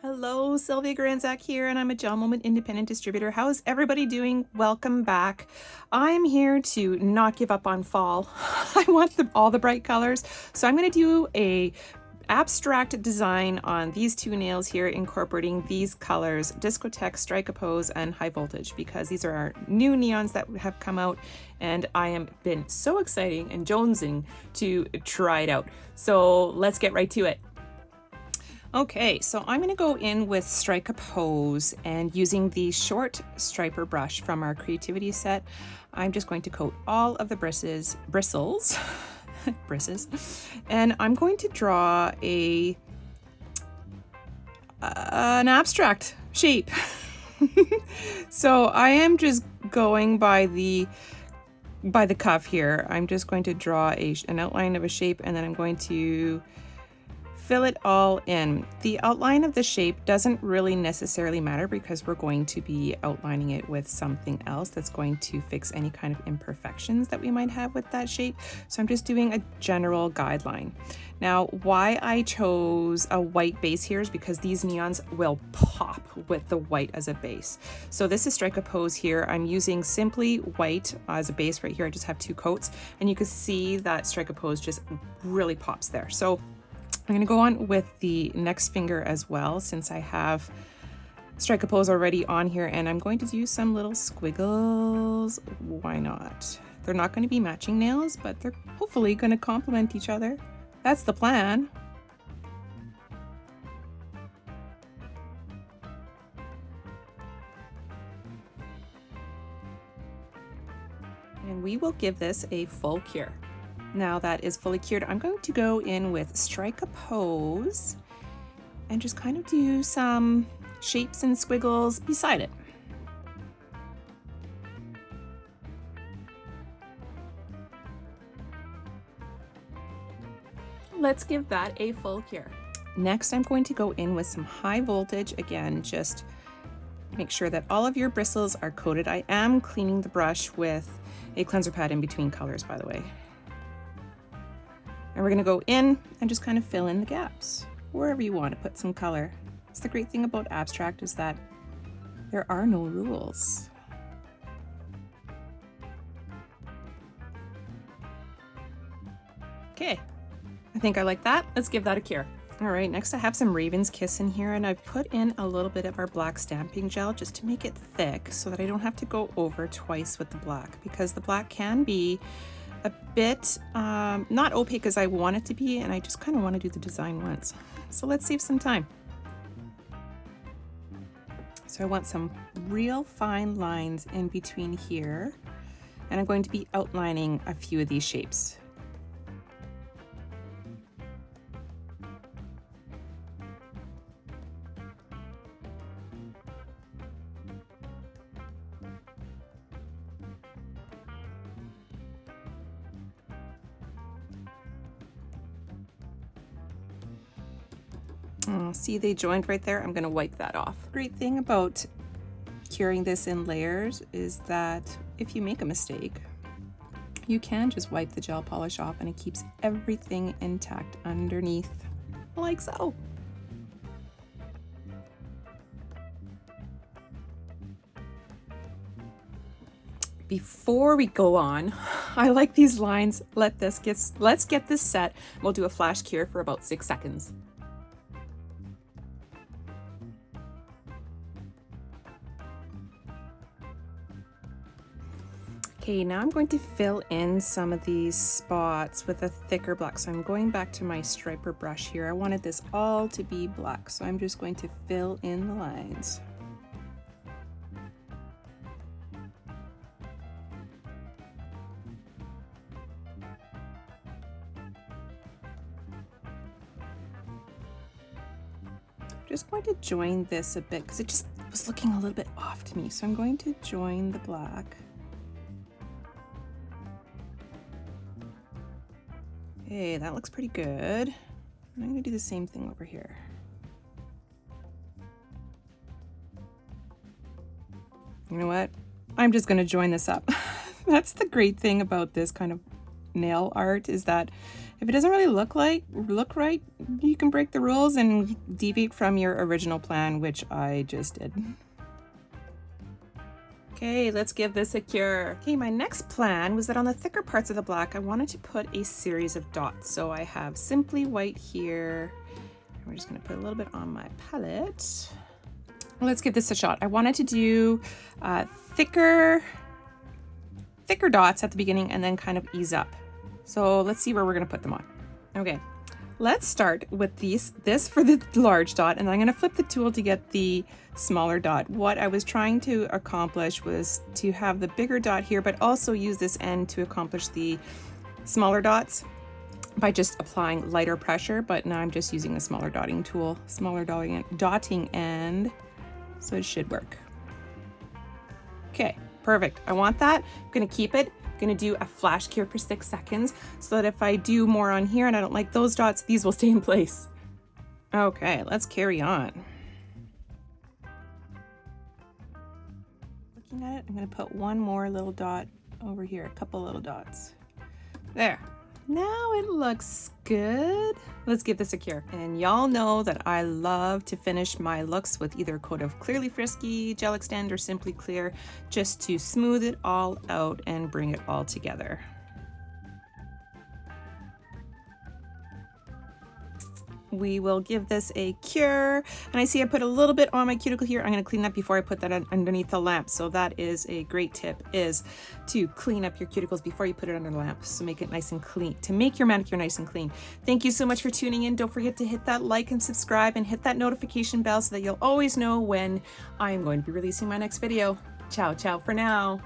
Hello, Sylvia Gorenszach here, and I'm a GelMoment independent distributor. How is everybody doing? Welcome back. I'm here to not give up on fall. I want all the bright colors, so I'm going to do a abstract design on these two nails here, incorporating these colors, Discotheque, Strike a Pose, and High Voltage, because these are our new neons that have come out, and I am been so exciting and jonesing to try it out. So let's get right to it. Okay, so I'm going to go in with Strike a Pose, and using the short striper brush from our creativity set, I'm just going to coat all of the bristles, and I'm going to draw an abstract shape. So I am just going by the cuff here. I'm just going to draw an outline of a shape, and then I'm going to fill it all in. The outline of the shape doesn't really necessarily matter because we're going to be outlining it with something else that's going to fix any kind of imperfections that we might have with that shape. So I'm just doing a general guideline. Now, why I chose a white base here is because these neons will pop with the white as a base. So this is Strike a Pose here. I'm using simply white as a base right here. I just have two coats, and you can see that Strike a Pose just really pops there. So I'm going to go on with the next finger as well, since I have Strike a Pose already on here, and I'm going to do some little squiggles. Why not? They're not going to be matching nails, but they're hopefully going to complement each other. That's the plan. And we will give this a full cure. Now that is fully cured, I'm going to go in with Strike a Pose and just kind of do some shapes and squiggles beside it. Let's give that a full cure. Next, I'm going to go in with some High Voltage. Again, just make sure that all of your bristles are coated. I am cleaning the brush with a cleanser pad in between colors, by the way. And we're going to go in and just kind of fill in the gaps wherever you want to put some color. It's the great thing about abstract is that there are no rules. Okay, I think I like that. Let's give that a cure. All right, next I have some Raven's Kiss in here, and I've put in a little bit of our black stamping gel just to make it thick so that I don't have to go over twice with the black, because the black can be a bit not opaque as I want it to be, and I just kind of want to do the design once. So let's save some time. So I want some real fine lines in between here, and I'm going to be outlining a few of these shapes. See, they joined right there. I'm going to wipe that off. Great thing about curing this in layers is that if you make a mistake, you can just wipe the gel polish off and it keeps everything intact underneath, like so. Before we go on, I like these lines. Let's get this set. We'll do a flash cure for about 6 seconds. Okay, now I'm going to fill in some of these spots with a thicker black. So I'm going back to my striper brush here. I wanted this all to be black, so I'm just going to fill in the lines. Just going to join this a bit because it just was looking a little bit off to me. So I'm going to join the black. Okay, that looks pretty good. I'm going to do the same thing over here. You know what? I'm just going to join this up. That's the great thing about this kind of nail art, is that If it doesn't really look right, you can break the rules and deviate from your original plan, which I just did. Okay, let's give this a cure. Okay, my next plan was that on the thicker parts of the black, I wanted to put a series of dots. So I have Simply White here. We're just gonna put a little bit on my palette. Let's give this a shot. I wanted to do thicker dots at the beginning and then kind of ease up. So let's see where we're gonna put them on. Okay, let's start with this for the large dot, and I'm gonna flip the tool to get the smaller dot. What I was trying to accomplish was to have the bigger dot here, but also use this end to accomplish the smaller dots by just applying lighter pressure, but now I'm just using a smaller dotting tool, smaller dotting end, so it should work. Okay, perfect. I want that. I'm gonna keep it. I'm gonna do a flash cure for 6 seconds so that if I do more on here and I don't like those dots, these will stay in place. Okay, let's carry on. Looking at it, I'm gonna put one more little dot over here, a couple little dots. There. Now it looks good. Let's give this a cure. And y'all know that I love to finish my looks with either a coat of Clearly Frisky, Gel Extend, or Simply Clear, just to smooth it all out and bring it all together. We will give this a cure. And I see I put a little bit on my cuticle here. I'm gonna clean that before I put that underneath the lamp. So that is a great tip, is to clean up your cuticles before you put it under the lamp. So make it nice and clean, to make your manicure nice and clean. Thank you so much for tuning in. Don't forget to hit that like and subscribe and hit that notification bell so that you'll always know when I'm going to be releasing my next video. Ciao, ciao for now.